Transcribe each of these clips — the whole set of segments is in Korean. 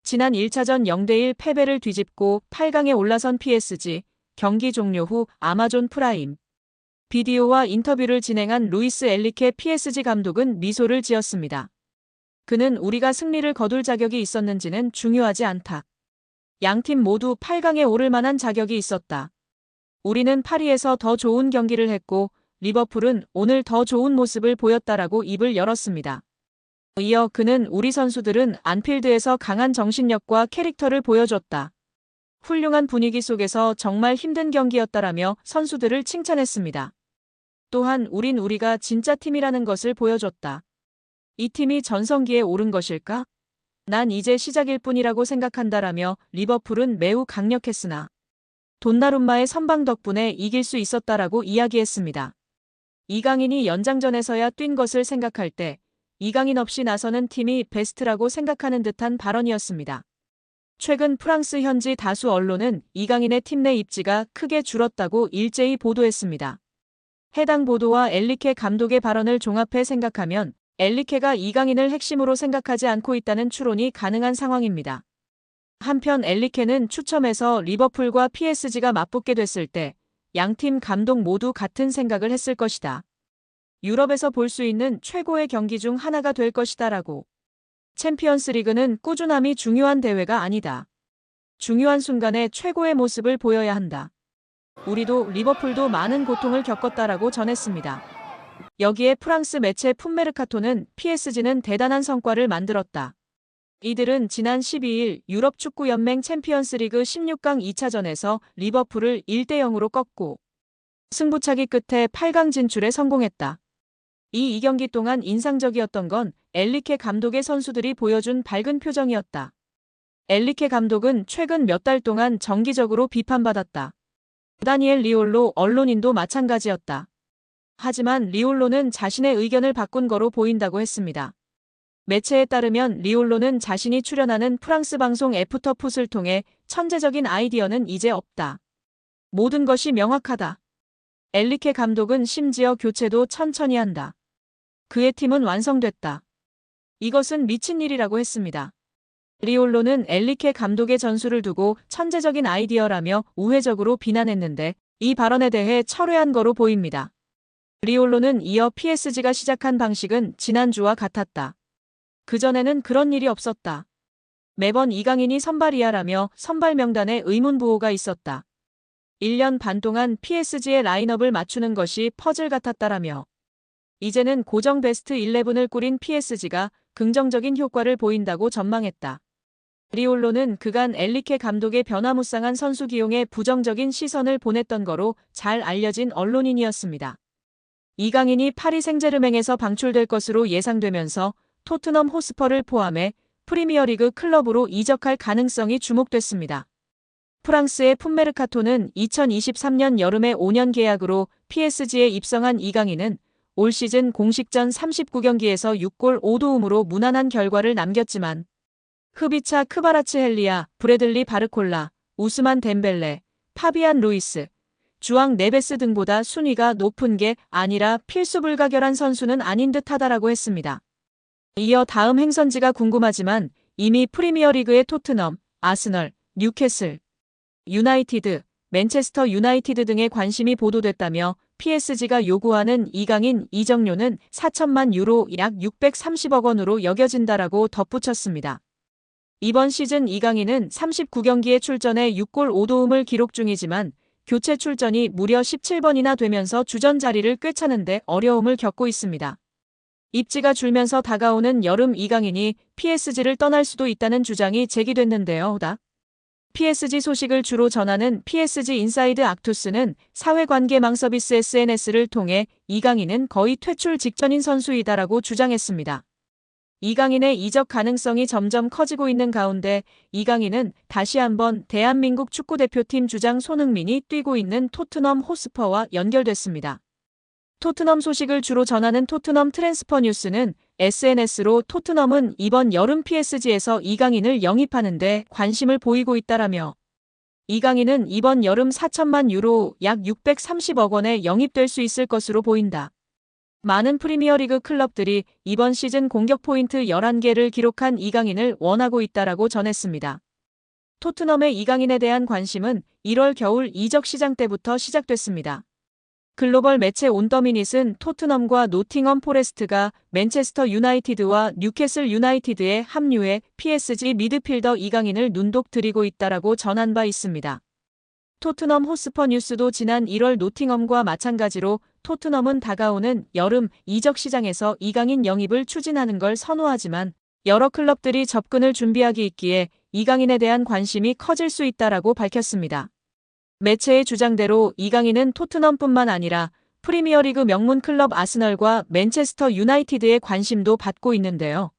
지난 1차전 0대1 패배를 뒤집고 8강에 올라선 PSG, 경기 종료 후 아마존 프라임 비디오와 인터뷰를 진행한 루이스 엔리케 PSG 감독은 미소를 지었습니다. 그는 우리가 승리를 거둘 자격이 있었는지는 중요하지 않다. 양팀 모두 8강에 오를 만한 자격이 있었다. 우리는 파리에서 더 좋은 경기를 했고 리버풀은 오늘 더 좋은 모습을 보였다라고 입을 열었습니다. 이어 그는 우리 선수들은 안필드에서 강한 정신력과 캐릭터를 보여줬다. 훌륭한 분위기 속에서 정말 힘든 경기였다라며 선수들을 칭찬했습니다. 또한 우린 우리가 진짜 팀이라는 것을 보여줬다. 이 팀이 전성기에 오른 것일까? 난 이제 시작일 뿐이라고 생각한다라며 리버풀은 매우 강력했으나 돈나룸마의 선방 덕분에 이길 수 있었다라고 이야기했습니다. 이강인이 연장전에서야 뛴 것을 생각할 때 이강인 없이 나서는 팀이 베스트라고 생각하는 듯한 발언이었습니다. 최근 프랑스 현지 다수 언론은 이강인의 팀 내 입지가 크게 줄었다고 일제히 보도했습니다. 해당 보도와 엔리케 감독의 발언을 종합해 생각하면 엔리케가 이강인을 핵심으로 생각하지 않고 있다는 추론이 가능한 상황입니다. 한편 엔리케는 추첨에서 리버풀과 PSG가 맞붙게 됐을 때 양팀 감독 모두 같은 생각을 했을 것이다. 유럽에서 볼 수 있는 최고의 경기 중 하나가 될 것이다라고. 챔피언스 리그는 꾸준함이 중요한 대회가 아니다. 중요한 순간에 최고의 모습을 보여야 한다. 우리도 리버풀도 많은 고통을 겪었다라고 전했습니다. 여기에 프랑스 매체 풋메르카토는 PSG는 대단한 성과를 만들었다. 이들은 지난 12일 유럽축구연맹 챔피언스리그 16강 2차전에서 리버풀을 1대0으로 꺾고 승부차기 끝에 8강 진출에 성공했다. 이 2경기 동안 인상적이었던 건 엔리케 감독의 선수들이 보여준 밝은 표정이었다. 엔리케 감독은 최근 몇 달 동안 정기적으로 비판받았다. 다니엘 리올로 언론인도 마찬가지였다. 하지만 리올로는 자신의 의견을 바꾼 거로 보인다고 했습니다. 매체에 따르면 리올로는 자신이 출연하는 프랑스 방송 애프터풋을 통해 천재적인 아이디어는 이제 없다. 모든 것이 명확하다. 엔리케 감독은 심지어 교체도 천천히 한다. 그의 팀은 완성됐다. 이것은 미친 일이라고 했습니다. 리올로는 엔리케 감독의 전술을 두고 천재적인 아이디어라며 우회적으로 비난했는데 이 발언에 대해 철회한 거로 보입니다. 리올로는 이어 PSG가 시작한 방식은 지난주와 같았다. 그전에는 그런 일이 없었다. 매번 이강인이 선발이야라며 선발 명단에 의문부호가 있었다. 1년 반 동안 PSG의 라인업을 맞추는 것이 퍼즐 같았다라며 이제는 고정 베스트 11을 꾸린 PSG가 긍정적인 효과를 보인다고 전망했다. 리올로는 그간 엔리케 감독의 변화무쌍한 선수 기용에 부정적인 시선을 보냈던 거로 잘 알려진 언론인이었습니다. 이강인이 파리 생제르맹에서 방출될 것으로 예상되면서 토트넘 호스퍼를 포함해 프리미어리그 클럽으로 이적할 가능성이 주목됐습니다. 프랑스의 풋메르카토는 2023년 여름에 5년 계약으로 PSG에 입성한 이강인은 올 시즌 공식전 39경기에서 6골 5도움으로 무난한 결과를 남겼지만 흐비차 크바라츠헬리아, 브래들리 바르콜라, 우스만 덴벨레, 파비안 루이스, 주앙 네베스 등보다 순위가 높은 게 아니라 필수 불가결한 선수는 아닌 듯하다라고 했습니다. 이어 다음 행선지가 궁금하지만 이미 프리미어리그의 토트넘, 아스널, 뉴캐슬, 유나이티드, 맨체스터 유나이티드 등의 관심이 보도됐다며 PSG가 요구하는 이강인 이적료는 4천만 유로 약 630억 원으로 여겨진다라고 덧붙였습니다. 이번 시즌 이강인은 39경기에 출전해 6골 5도움을 기록 중이지만 교체 출전이 무려 17번이나 되면서 주전 자리를 꿰차는데 어려움을 겪고 있습니다. 입지가 줄면서 다가오는 여름 이강인이 PSG를 떠날 수도 있다는 주장이 제기됐는데요. PSG 소식을 주로 전하는 PSG 인사이드 악투스는 사회관계망 서비스 SNS를 통해 이강인은 거의 퇴출 직전인 선수이다라고 주장했습니다. 이강인의 이적 가능성이 점점 커지고 있는 가운데 이강인은 다시 한번 대한민국 축구대표팀 주장 손흥민이 뛰고 있는 토트넘 호스퍼와 연결됐습니다. 토트넘 소식을 주로 전하는 토트넘 트랜스퍼 뉴스는 SNS로 토트넘은 이번 여름 PSG에서 이강인을 영입하는데 관심을 보이고 있다라며 이강인은 이번 여름 4천만 유로 약 630억 원에 영입될 수 있을 것으로 보인다. 많은 프리미어리그 클럽들이 이번 시즌 공격 포인트 11개를 기록한 이강인을 원하고 있다라고 전했습니다. 토트넘의 이강인에 대한 관심은 1월 겨울 이적 시장 때부터 시작됐습니다. 글로벌 매체 온더미닛은 토트넘과 노팅엄 포레스트가 맨체스터 유나이티드와 뉴캐슬 유나이티드에 합류해 PSG 미드필더 이강인을 눈독 들이고 있다라고 전한 바 있습니다. 토트넘 호스퍼 뉴스도 지난 1월 노팅엄과 마찬가지로 토트넘은 다가오는 여름 이적 시장에서 이강인 영입을 추진하는 걸 선호하지만 여러 클럽들이 접근을 준비하기 있기에 이강인에 대한 관심이 커질 수 있다라고 밝혔습니다. 매체의 주장대로 이강인은 토트넘뿐만 아니라 프리미어리그 명문 클럽 아스널과 맨체스터 유나이티드의 관심도 받고 있는데요.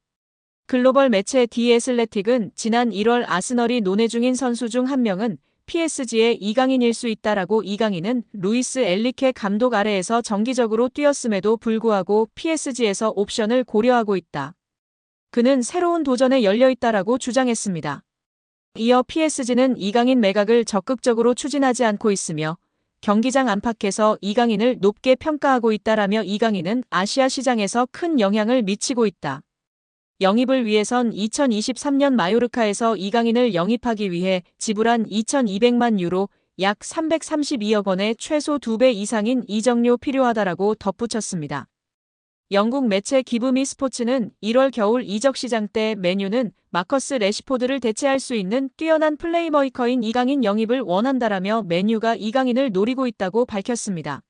글로벌 매체 디 애슬레틱은 지난 1월 아스널이 논의 중인 선수 중 한 명은 PSG의 이강인일 수 있다라고 이강인은 루이스 엘리케 감독 아래에서 정기적으로 뛰었음에도 불구하고 PSG에서 옵션을 고려하고 있다. 그는 새로운 도전에 열려 있다라고 주장했습니다. 이어 PSG는 이강인 매각을 적극적으로 추진하지 않고 있으며 경기장 안팎에서 이강인을 높게 평가하고 있다라며 이강인은 아시아 시장에서 큰 영향을 미치고 있다. 영입을 위해선 2023년 마요르카에서 이강인을 영입하기 위해 지불한 2,200만 유로 약 332억 원의 최소 2배 이상인 이적료 필요하다라고 덧붙였습니다. 영국 매체 기브미 스포츠는 1월 겨울 이적 시장 때 맨유는 마커스 래시포드를 대체할 수 있는 뛰어난 플레이메이커인 이강인 영입을 원한다라며 맨유가 이강인을 노리고 있다고 밝혔습니다.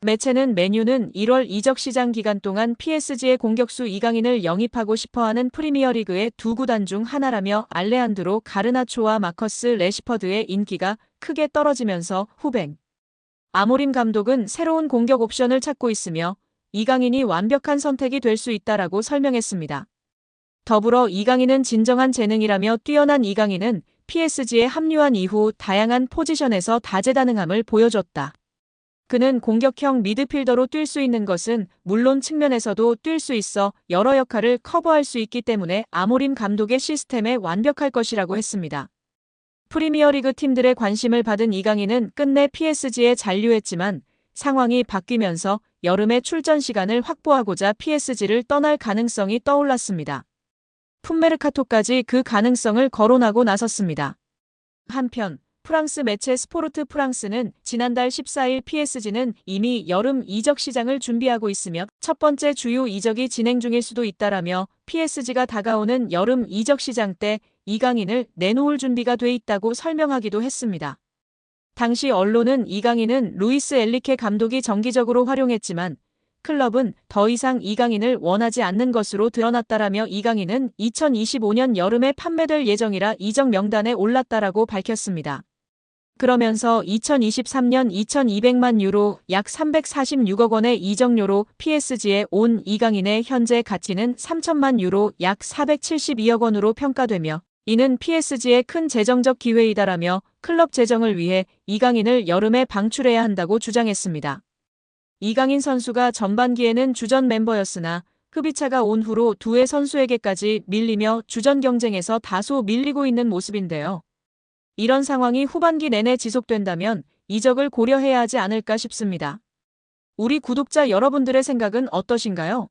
매체는 맨유는 1월 이적 시장 기간 동안 PSG의 공격수 이강인을 영입하고 싶어하는 프리미어리그의 두 구단 중 하나라며 알레한드로 가르나초와 마커스 래시퍼드의 인기가 크게 떨어지면서 후벤 아모림 감독은 새로운 공격 옵션을 찾고 있으며 이강인이 완벽한 선택이 될 수 있다라고 설명했습니다. 더불어 이강인은 진정한 재능이라며 뛰어난 이강인은 PSG에 합류한 이후 다양한 포지션에서 다재다능함을 보여줬다. 그는 공격형 미드필더로 뛸 수 있는 것은 물론 측면에서도 뛸 수 있어 여러 역할을 커버할 수 있기 때문에 아모림 감독의 시스템에 완벽할 것이라고 했습니다. 프리미어리그 팀들의 관심을 받은 이강인은 끝내 PSG에 잔류했지만 상황이 바뀌면서 여름에 출전 시간을 확보하고자 PSG를 떠날 가능성이 떠올랐습니다. 풋메르카토까지 그 가능성을 거론하고 나섰습니다. 한편 프랑스 매체 스포르트 프랑스는 지난달 14일 PSG는 이미 여름 이적 시장을 준비하고 있으며 첫 번째 주요 이적이 진행 중일 수도 있다라며 PSG가 다가오는 여름 이적 시장 때 이강인을 내놓을 준비가 돼 있다고 설명하기도 했습니다. 당시 언론은 이강인은 루이스 엘리케 감독이 정기적으로 활용했지만 클럽은 더 이상 이강인을 원하지 않는 것으로 드러났다라며 이강인은 2025년 여름에 판매될 예정이라 이적 명단에 올랐다라고 밝혔습니다. 그러면서 2023년 2,200만 유로 약 346억 원의 이적료로 PSG에 온 이강인의 현재 가치는 3천만 유로 약 472억 원으로 평가되며 이는 PSG의 큰 재정적 기회이다라며 클럽 재정을 위해 이강인을 여름에 방출해야 한다고 주장했습니다. 이강인 선수가 전반기에는 주전 멤버였으나 흡입차가 온 후로 두 해 선수에게까지 밀리며 주전 경쟁에서 다소 밀리고 있는 모습인데요. 이런 상황이 후반기 내내 지속된다면 이적을 고려해야 하지 않을까 싶습니다. 우리 구독자 여러분들의 생각은 어떠신가요?